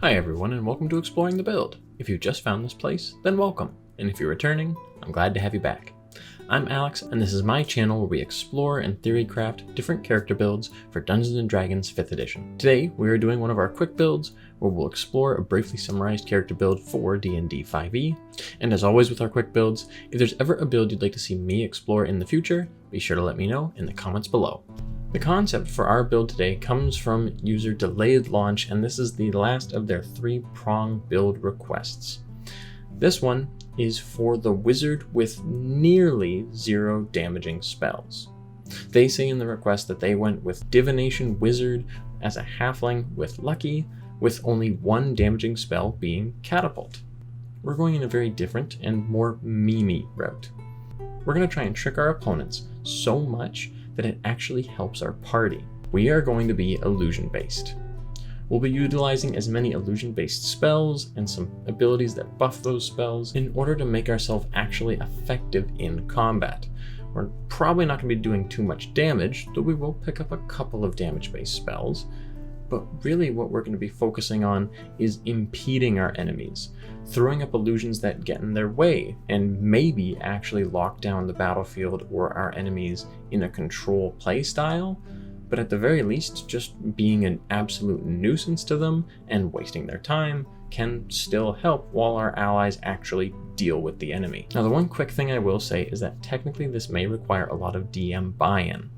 Hi everyone, and welcome to Exploring the Build. If you just found this place, then welcome, and if you're returning, I'm glad to have you back. I'm Alex, and this is my channel where we explore and theory craft different character builds for Dungeons & Dragons 5th edition. Today, we are doing one of our quick builds where we'll explore a briefly summarized character build for D&D 5e, and as always with our quick builds, if there's ever a build you'd like to see me explore in the future, be sure to let me know in the comments below. The concept for our build today comes from user Delayed Launch, and this is the last of their 3-prong build requests. This one is for the wizard with nearly 0 damaging spells. They say in the request that they went with Divination Wizard as a halfling with Lucky, with only 1 damaging spell being Catapult. We're going in a very different and more memey route. We're going to try and trick our opponents so much that it actually helps our party. We are going to be illusion-based. We'll be utilizing as many illusion-based spells and some abilities that buff those spells in order to make ourselves actually effective in combat. We're probably not going to be doing too much damage, though we will pick up a couple of damage-based spells. But really what we're going to be focusing on is impeding our enemies, throwing up illusions that get in their way, and maybe actually lock down the battlefield or our enemies in a control playstyle, but at the very least, just being an absolute nuisance to them and wasting their time can still help while our allies actually deal with the enemy. Now, the one quick thing I will say is that technically this may require a lot of DM buy-in.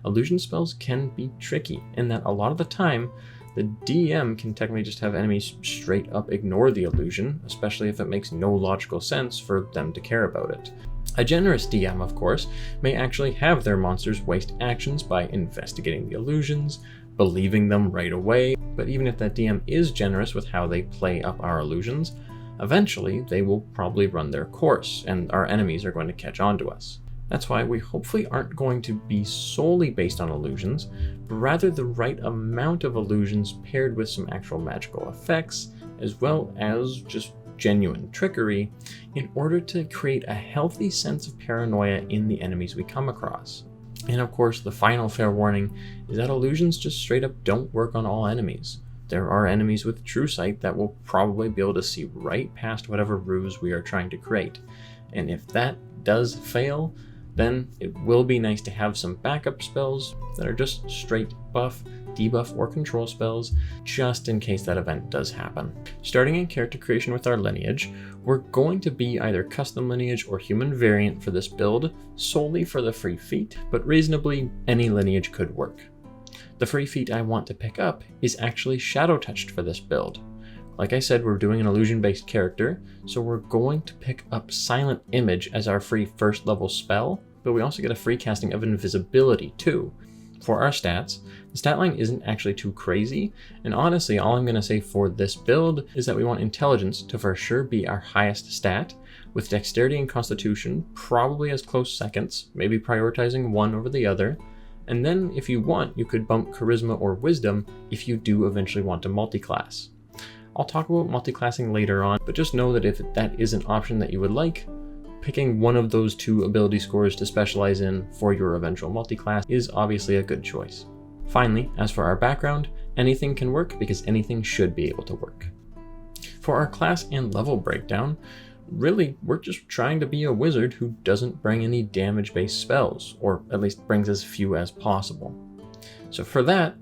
Illusion spells can be tricky in that a lot of the time, the DM can technically just have enemies straight up ignore the illusion, especially if it makes no logical sense for them to care about it. A generous DM, of course, may actually have their monsters waste actions by investigating the illusions, believing them right away, but even if that DM is generous with how they play up our illusions, eventually they will probably run their course, and our enemies are going to catch on to us. That's why we hopefully aren't going to be solely based on illusions, but rather the right amount of illusions paired with some actual magical effects, as well as just genuine trickery, in order to create a healthy sense of paranoia in the enemies we come across. And of course, the final fair warning is that illusions just straight up don't work on all enemies. There are enemies with true sight that will probably be able to see right past whatever ruse we are trying to create. And if that does fail, then it will be nice to have some backup spells that are just straight buff, debuff, or control spells, just in case that event does happen. Starting in character creation with our lineage, we're going to be either custom lineage or human variant for this build, solely for the free feat, but reasonably any lineage could work. The free feat I want to pick up is actually shadow touched for this build. Like I said, we're doing an illusion-based character, so we're going to pick up Silent Image as our free first level spell, but we also get a free casting of invisibility too. For our stats, the stat line isn't actually too crazy, and honestly all I'm going to say for this build is that we want intelligence to for sure be our highest stat, with dexterity and constitution probably as close seconds, maybe prioritizing one over the other, and then if you want you could bump charisma or wisdom if you do eventually want to multiclass. I'll talk about multiclassing later on, but just know that if that is an option that you would like, picking one of those 2 ability scores to specialize in for your eventual multiclass is obviously a good choice. Finally, as for our background, anything can work because anything should be able to work. For our class and level breakdown, really we're just trying to be a wizard who doesn't bring any damage-based spells, or at least brings as few as possible. So for that,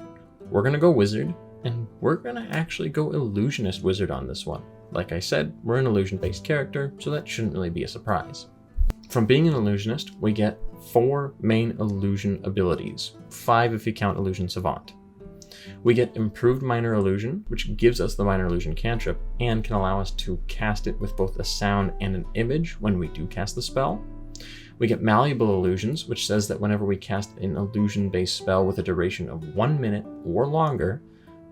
we're going to go wizard, and we're going to actually go illusionist wizard on this one. Like I said, we're an illusion-based character, so that shouldn't really be a surprise. From being an illusionist, we get 4 main illusion abilities, 5 if you count Illusion Savant. We get Improved Minor Illusion, which gives us the Minor Illusion cantrip, and can allow us to cast it with both a sound and an image when we do cast the spell. We get Malleable Illusions, which says that whenever we cast an illusion-based spell with a duration of 1 minute or longer,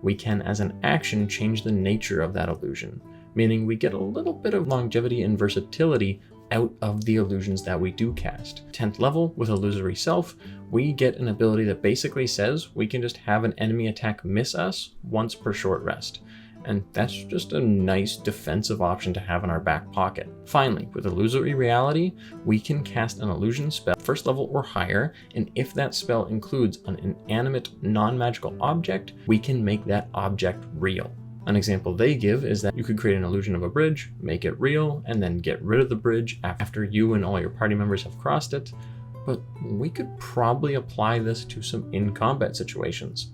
we can, as an action, change the nature of that illusion, meaning we get a little bit of longevity and versatility out of the illusions that we do cast. 10th level with Illusory Self, we get an ability that basically says we can just have an enemy attack miss us once per short rest. And that's just a nice defensive option to have in our back pocket. Finally, with Illusory Reality, we can cast an illusion spell, first level or higher, and if that spell includes an inanimate, non-magical object, we can make that object real. An example they give is that you could create an illusion of a bridge, make it real, and then get rid of the bridge after you and all your party members have crossed it. But we could probably apply this to some in-combat situations.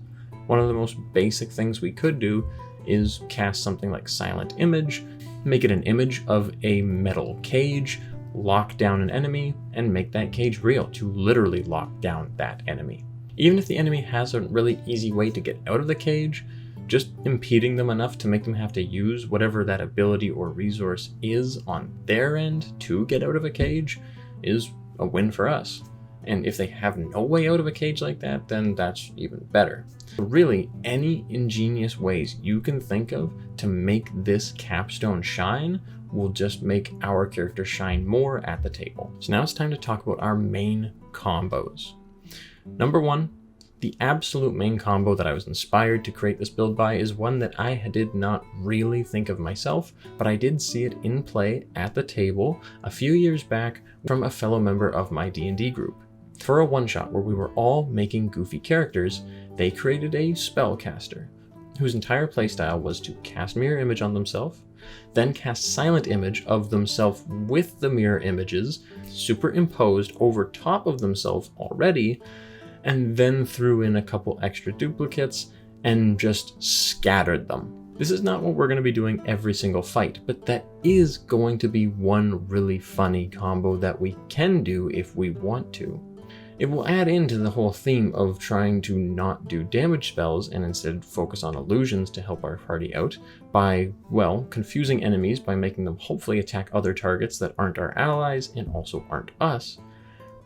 One of the most basic things we could do is cast something like Silent Image, make it an image of a metal cage, lock down an enemy, and make that cage real to literally lock down that enemy. Even if the enemy has a really easy way to get out of the cage, just impeding them enough to make them have to use whatever that ability or resource is on their end to get out of a cage is a win for us. And if they have no way out of a cage like that, then that's even better. Really, any ingenious ways you can think of to make this capstone shine will just make our character shine more at the table. So now it's time to talk about our main combos. Number one, the absolute main combo that I was inspired to create this build by is one that I did not really think of myself, but I did see it in play at the table a few years back from a fellow member of my D&D group. For a one-shot where we were all making goofy characters, they created a spellcaster, whose entire playstyle was to cast mirror image on themselves, then cast silent image of themselves with the mirror images superimposed over top of themselves already, and then threw in a couple extra duplicates and just scattered them. This is not what we're going to be doing every single fight, but that is going to be one really funny combo that we can do if we want to. It will add into the whole theme of trying to not do damage spells and instead focus on illusions to help our party out by, well, confusing enemies by making them hopefully attack other targets that aren't our allies and also aren't us.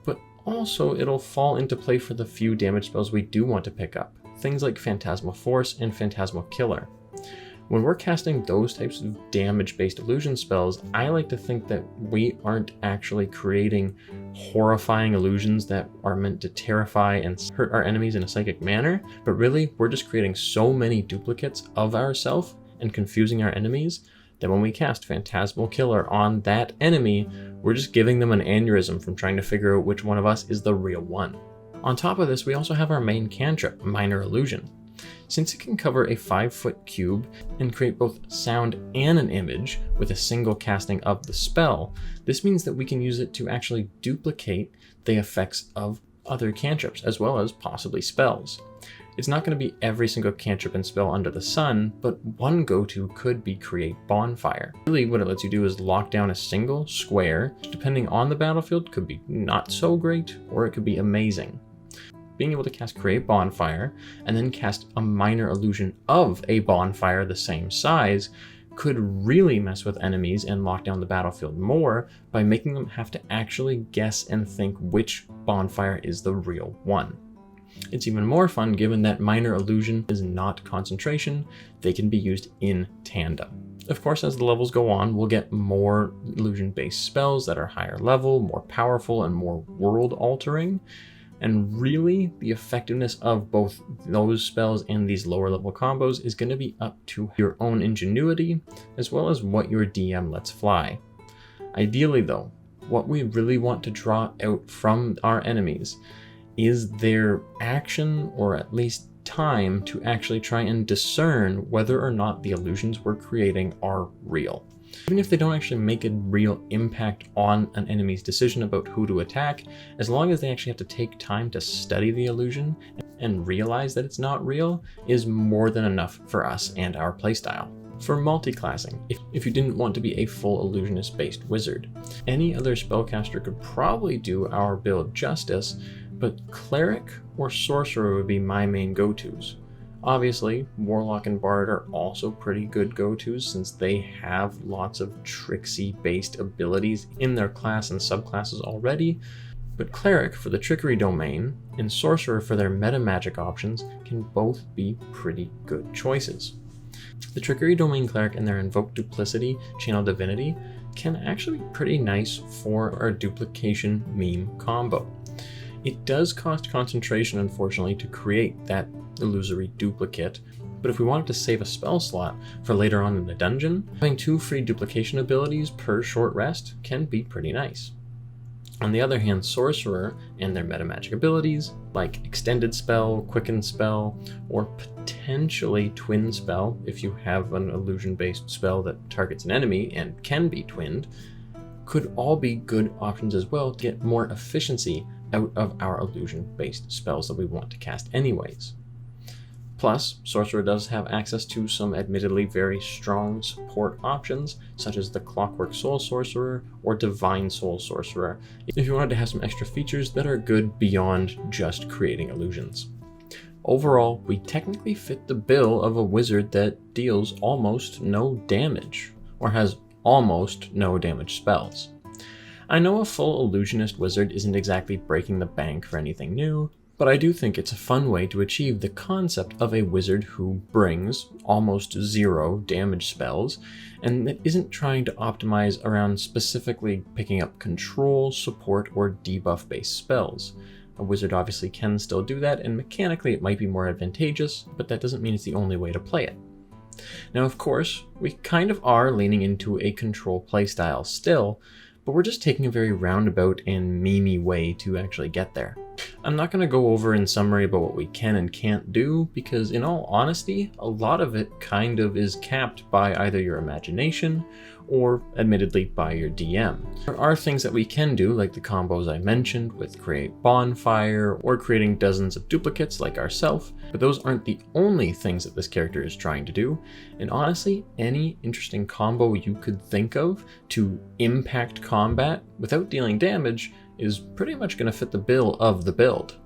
But also it'll fall into play for the few damage spells we do want to pick up, things like Phantasmal Force and Phantasmal Killer. When we're casting those types of damage-based illusion spells, I like to think that we aren't actually creating horrifying illusions that are meant to terrify and hurt our enemies in a psychic manner, but really we're just creating so many duplicates of ourselves and confusing our enemies that when we cast Phantasmal Killer on that enemy, we're just giving them an aneurysm from trying to figure out which one of us is the real one. On top of this, we also have our main cantrip, Minor Illusion. Since it can cover a 5-foot cube and create both sound and an image with a single casting of the spell, this means that we can use it to actually duplicate the effects of other cantrips as well as possibly spells. It's not going to be every single cantrip and spell under the sun, but one go-to could be Create Bonfire. Really what it lets you do is lock down a single square, which depending on the battlefield could be not so great or it could be amazing. Being able to cast Create Bonfire and then cast a minor illusion of a bonfire the same size could really mess with enemies and lock down the battlefield more by making them have to actually guess and think which bonfire is the real one. It's even more fun given that minor illusion is not concentration, they can be used in tandem. Of course, as the levels go on, we'll get more illusion-based spells that are higher level, more powerful, and more world-altering. And really, the effectiveness of both those spells and these lower level combos is going to be up to your own ingenuity, as well as what your DM lets fly. Ideally though, what we really want to draw out from our enemies is their action, or at least time, to actually try and discern whether or not the illusions we're creating are real. Even if they don't actually make a real impact on an enemy's decision about who to attack, as long as they actually have to take time to study the illusion and realize that it's not real, is more than enough for us and our playstyle. For multi-classing, if you didn't want to be a full illusionist-based wizard, any other spellcaster could probably do our build justice, but Cleric or Sorcerer would be my main go-tos. Obviously, Warlock and Bard are also pretty good go-tos since they have lots of tricksy-based abilities in their class and subclasses already, but Cleric for the trickery domain and Sorcerer for their meta magic options can both be pretty good choices. The trickery domain Cleric and their Invoke Duplicity Channel Divinity can actually be pretty nice for our duplication meme combo. It does cost concentration, unfortunately, to create that illusory duplicate, but if we wanted to save a spell slot for later on in the dungeon, having 2 free duplication abilities per short rest can be pretty nice. On the other hand, Sorcerer and their meta magic abilities, like extended spell, quicken spell, or potentially twin spell if you have an illusion-based spell that targets an enemy and can be twinned, could all be good options as well to get more efficiency out of our illusion-based spells that we want to cast anyways. Plus, Sorcerer does have access to some admittedly very strong support options, such as the Clockwork Soul Sorcerer or Divine Soul Sorcerer, if you wanted to have some extra features that are good beyond just creating illusions. Overall, we technically fit the bill of a wizard that deals almost no damage, or has almost no damage spells. I know a full illusionist wizard isn't exactly breaking the bank for anything new, but I do think it's a fun way to achieve the concept of a wizard who brings almost zero damage spells, and that isn't trying to optimize around specifically picking up control, support, or debuff based spells. A wizard obviously can still do that, and mechanically it might be more advantageous, but that doesn't mean it's the only way to play it. Now of course, we kind of are leaning into a control playstyle still, but we're just taking a very roundabout and memey way to actually get there. I'm not going to go over in summary about what we can and can't do, because in all honesty, a lot of it kind of is capped by either your imagination or admittedly by your DM. There are things that we can do, like the combos I mentioned with create bonfire or creating dozens of duplicates like ourselves, but those aren't the only things that this character is trying to do. And honestly, any interesting combo you could think of to impact combat without dealing damage is pretty much going to fit the bill of the build.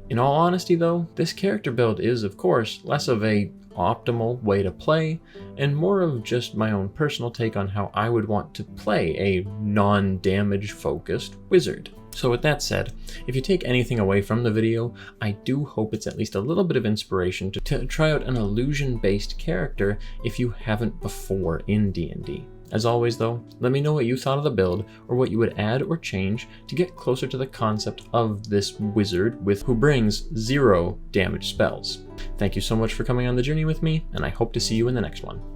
In all honesty though, this character build is of course less of a optimal way to play and more of just my own personal take on how I would want to play a non-damage focused wizard. So with that said, if you take anything away from the video, I do hope it's at least a little bit of inspiration to try out an illusion-based character if you haven't before in D&D. As always though, let me know what you thought of the build or what you would add or change to get closer to the concept of this wizard who brings zero damage spells. Thank you so much for coming on the journey with me, and I hope to see you in the next one.